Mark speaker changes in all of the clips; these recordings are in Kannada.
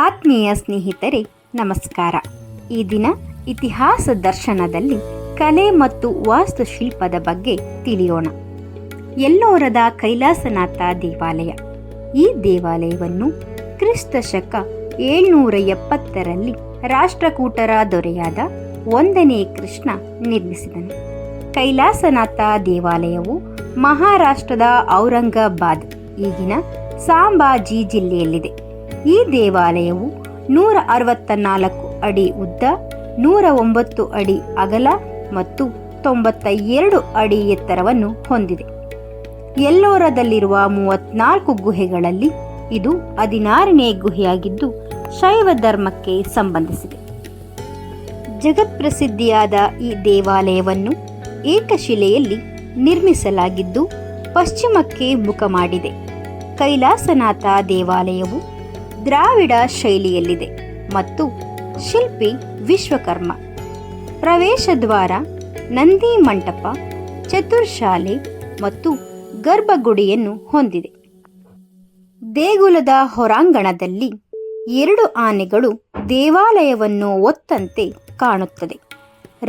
Speaker 1: ಆತ್ಮೀಯ ಸ್ನೇಹಿತರೆ, ನಮಸ್ಕಾರ. ಈ ದಿನ ಇತಿಹಾಸ ದರ್ಶನದಲ್ಲಿ ಕಲೆ ಮತ್ತು ವಾಸ್ತುಶಿಲ್ಪದ ಬಗ್ಗೆ ತಿಳಿಯೋಣ. ಎಲ್ಲೋರದ ಕೈಲಾಸನಾಥ ದೇವಾಲಯ. ಈ ದೇವಾಲಯವನ್ನು ಕ್ರಿಸ್ತ ಶಕ 770ರಲ್ಲಿ ರಾಷ್ಟ್ರಕೂಟರ ದೊರೆಯಾದ 1ನೇ ಕೃಷ್ಣ ನಿರ್ಮಿಸಿದನು. ಕೈಲಾಸನಾಥ ದೇವಾಲಯವು ಮಹಾರಾಷ್ಟ್ರದ ಔರಂಗಾಬಾದ್, ಈಗಿನ ಸಾಂಬಾಜಿ ಜಿಲ್ಲೆಯಲ್ಲಿದೆ. ಈ ದೇವಾಲಯವು 164 ಅಡಿ ಉದ್ದ, 109 ಅಡಿ ಅಗಲ ಮತ್ತು 92 ಅಡಿ ಎತ್ತರವನ್ನು ಹೊಂದಿದೆ. ಎಲ್ಲೋರದಲ್ಲಿರುವ 34 ಗುಹೆಗಳಲ್ಲಿ ಇದು 16ನೇ ಗುಹೆಯಾಗಿದ್ದು ಶೈವ ಧರ್ಮಕ್ಕೆ ಸಂಬಂಧಿಸಿದೆ. ಜಗತ್ಪ್ರಸಿದ್ಧಿಯಾದ ಈ ದೇವಾಲಯವನ್ನು ಏಕಶಿಲೆಯಲ್ಲಿ ನಿರ್ಮಿಸಲಾಗಿದ್ದು ಪಶ್ಚಿಮಕ್ಕೆ ಮುಖ ಮಾಡಿದೆ. ಕೈಲಾಸನಾಥ ದೇವಾಲಯವು ದ್ರಾವಿಡ ಶೈಲಿಯಲ್ಲಿದೆ ಮತ್ತು ಶಿಲ್ಪಿ ವಿಶ್ವಕರ್ಮ. ಪ್ರವೇಶ ದ್ವಾರ, ನಂದಿ ಮಂಟಪ, ಚತುರ್ಶಾಲೆ ಮತ್ತು ಗರ್ಭಗುಡಿಯನ್ನು ಹೊಂದಿದೆ. ದೇಗುಲದ ಹೊರಾಂಗಣದಲ್ಲಿ 2 ಆನೆಗಳು ದೇವಾಲಯವನ್ನು ಒತ್ತಂತೆ ಕಾಣುತ್ತದೆ.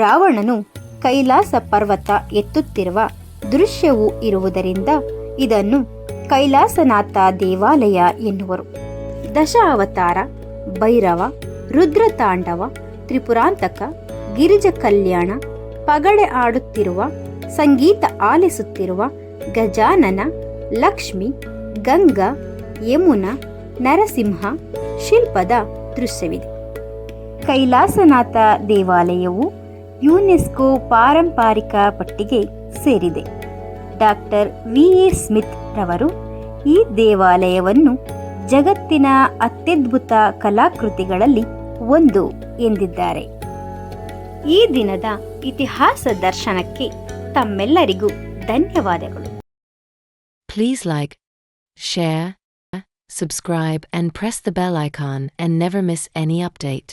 Speaker 1: ರಾವಣನು ಕೈಲಾಸ ಪರ್ವತ ಎತ್ತುತ್ತಿರುವ ದೃಶ್ಯವೂ ಇರುವುದರಿಂದ ಇದನ್ನು ಕೈಲಾಸನಾಥ ದೇವಾಲಯ ಎನ್ನುವರು. ದಶಾವತಾರ, ಭೈರವ, ರುದ್ರತಾಂಡವ, ತ್ರಿಪುರಾಂತಕ, ಗಿರಿಜ ಕಲ್ಯಾಣ, ಪಗಡೆ ಆಡುತ್ತಿರುವ, ಸಂಗೀತ ಆಲಿಸುತ್ತಿರುವ, ಗಜಾನನ, ಲಕ್ಷ್ಮಿ, ಗಂಗಾ, ಯಮುನಾ, ನರಸಿಂಹ ಶಿಲ್ಪದ ದೃಶ್ಯವಿದೆ. ಕೈಲಾಸನಾಥ ದೇವಾಲಯವು ಯುನೆಸ್ಕೋ ಪಾರಂಪರಿಕ ಪಟ್ಟಿಗೆ ಸೇರಿದೆ. ಡಾಕ್ಟರ್ ವಿ.ಎ. ಸ್ಮಿತ್ ರವರು ಈ ದೇವಾಲಯವನ್ನು ಜಗತ್ತಿನ ಅತ್ಯದ್ಭುತ ಕಲಾಕೃತಿಗಳಲ್ಲಿ ಒಂದು ಎಂದಿದ್ದಾರೆ. ಈ ದಿನದ ಇತಿಹಾಸ ದರ್ಶನಕ್ಕೆ ತಮ್ಮೆಲ್ಲರಿಗೂ ಧನ್ಯವಾದಗಳು.
Speaker 2: Please like, share, subscribe and press the bell icon and never miss any update.